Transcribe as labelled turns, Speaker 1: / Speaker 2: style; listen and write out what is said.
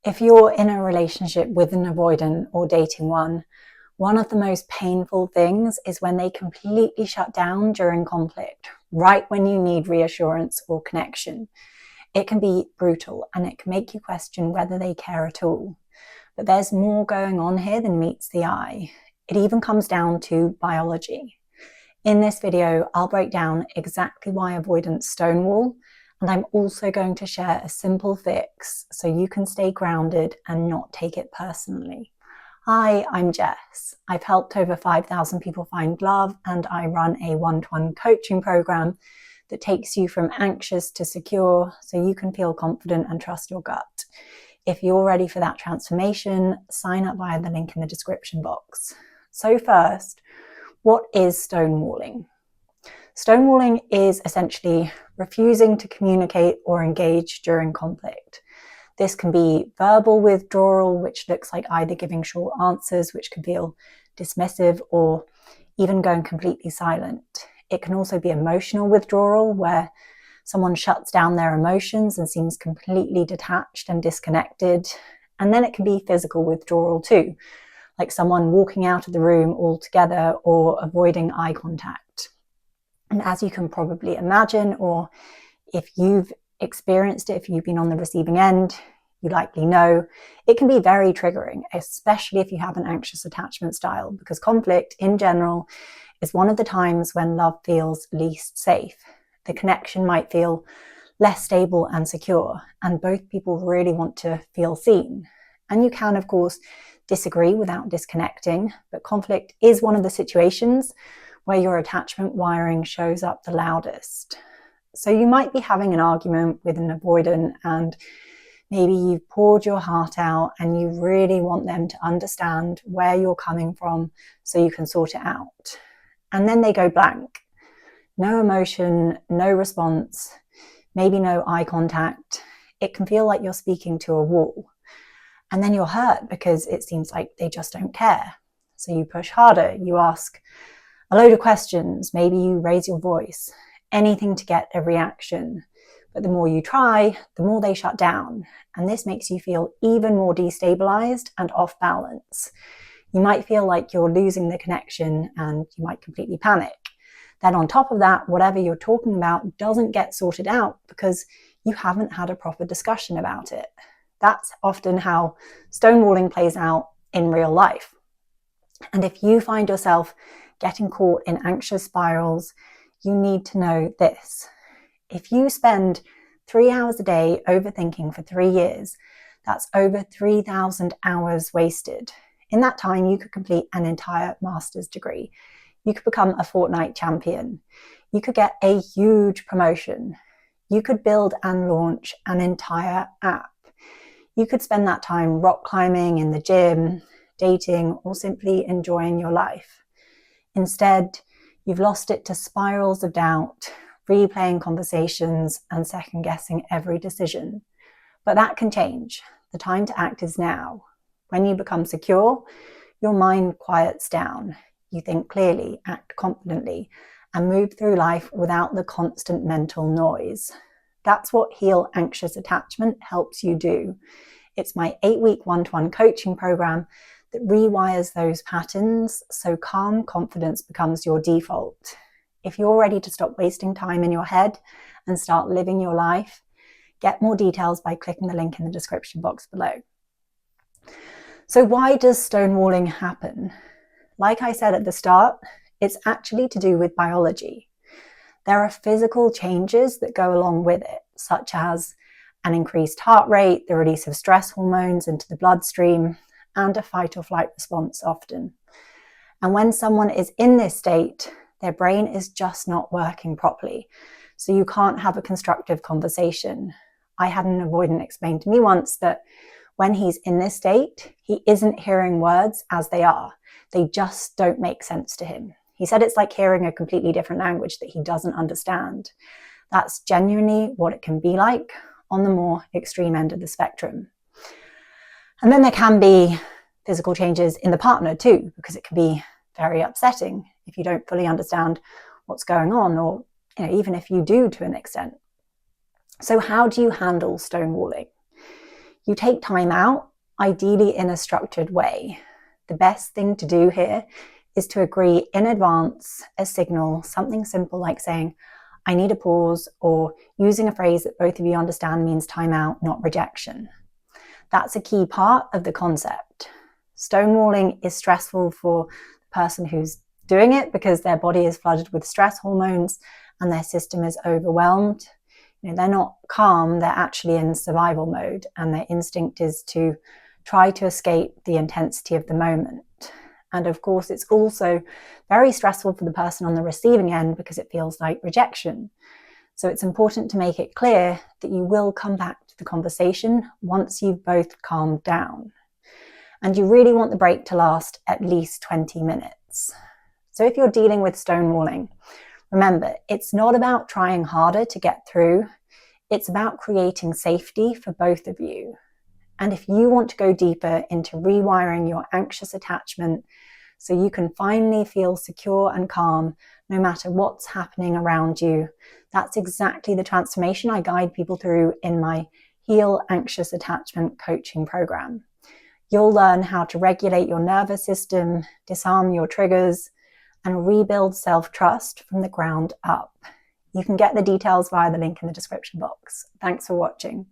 Speaker 1: If you're in a relationship with an avoidant or dating one of the most painful things is when they completely shut down during conflict, right when you need reassurance or connection. It can be brutal and it can make you question whether they care at all. But there's more going on here than meets the eye. It even comes down to biology. In this video, I'll break down exactly why avoidants stonewall, and I'm also going to share a simple fix so you can stay grounded and not take it personally. Hi, I'm Jess. I've helped over 5,000 people find love, and I run a one-to-one coaching program that takes you from anxious to secure so you can feel confident and trust your gut. If you're ready for that transformation, sign up via the link in the description box. So first, what is stonewalling? Stonewalling is essentially refusing to communicate or engage during conflict. This can be verbal withdrawal, which looks like either giving short answers, which can feel dismissive, or even going completely silent. It can also be emotional withdrawal, where someone shuts down their emotions and seems completely detached and disconnected. And then it can be physical withdrawal too, like someone walking out of the room altogether or avoiding eye contact. And as you can probably imagine, or if you've experienced it, if you've been on the receiving end, you likely know, it can be very triggering, especially if you have an anxious attachment style, because conflict in general is one of the times when love feels least safe. The connection might feel less stable and secure, and both people really want to feel seen. And you can, of course, disagree without disconnecting, but conflict is one of the situations where your attachment wiring shows up the loudest. So you might be having an argument with an avoidant, and maybe you've poured your heart out and you really want them to understand where you're coming from so you can sort it out. And then they go blank. No emotion, no response, maybe no eye contact. It can feel like you're speaking to a wall. And then you're hurt because it seems like they just don't care. So you push harder, you ask a load of questions, maybe you raise your voice, anything to get a reaction. But the more you try, the more they shut down. And this makes you feel even more destabilized and off balance. You might feel like you're losing the connection and you might completely panic. Then on top of that, whatever you're talking about doesn't get sorted out because you haven't had a proper discussion about it. That's often how stonewalling plays out in real life. And if you find yourself getting caught in anxious spirals, you need to know this. If you spend 3 hours a day overthinking for 3 years, that's over 3,000 hours wasted. In that time, you could complete an entire master's degree. You could become a Fortnite champion. You could get a huge promotion. You could build and launch an entire app. You could spend that time rock climbing in the gym, dating, or simply enjoying your life. Instead, you've lost it to spirals of doubt, replaying conversations, and second-guessing every decision. But that can change. The time to act is now. When you become secure, your mind quiets down. You think clearly, act confidently, and move through life without the constant mental noise. That's what Heal Anxious Attachment helps you do. It's my 8-week one-to-one coaching program that rewires those patterns so calm confidence becomes your default. If you're ready to stop wasting time in your head and start living your life, get more details by clicking the link in the description box below. So why does stonewalling happen? Like I said at the start, it's actually to do with biology. There are physical changes that go along with it, such as an increased heart rate, the release of stress hormones into the bloodstream, and a fight or flight response often. And when someone is in this state, their brain is just not working properly. So you can't have a constructive conversation. I had an avoidant explain to me once that when he's in this state, he isn't hearing words as they are. They just don't make sense to him. He said it's like hearing a completely different language that he doesn't understand. That's genuinely what it can be like on the more extreme end of the spectrum. And then there can be physical changes in the partner too, because it can be very upsetting if you don't fully understand what's going on, or even if you do to an extent. So how do you handle stonewalling? You take time out, ideally in a structured way. The best thing to do here is to agree in advance a signal, something simple like saying, I need a pause, or using a phrase that both of you understand means time out, not rejection. That's a key part of the concept. Stonewalling is stressful for the person who's doing it because their body is flooded with stress hormones and their system is overwhelmed. They're not calm, they're actually in survival mode, and their instinct is to try to escape the intensity of the moment. And of course, it's also very stressful for the person on the receiving end because it feels like rejection. So it's important to make it clear that you will come back to the conversation once you've both calmed down. And you really want the break to last at least 20 minutes. So if you're dealing with stonewalling, remember, it's not about trying harder to get through. It's about creating safety for both of you. And if you want to go deeper into rewiring your anxious attachment so you can finally feel secure and calm no matter what's happening around you, that's exactly the transformation I guide people through in my Heal Anxious Attachment coaching program. You'll learn how to regulate your nervous system, disarm your triggers, and rebuild self-trust from the ground up. You can get the details via the link in the description box. Thanks for watching.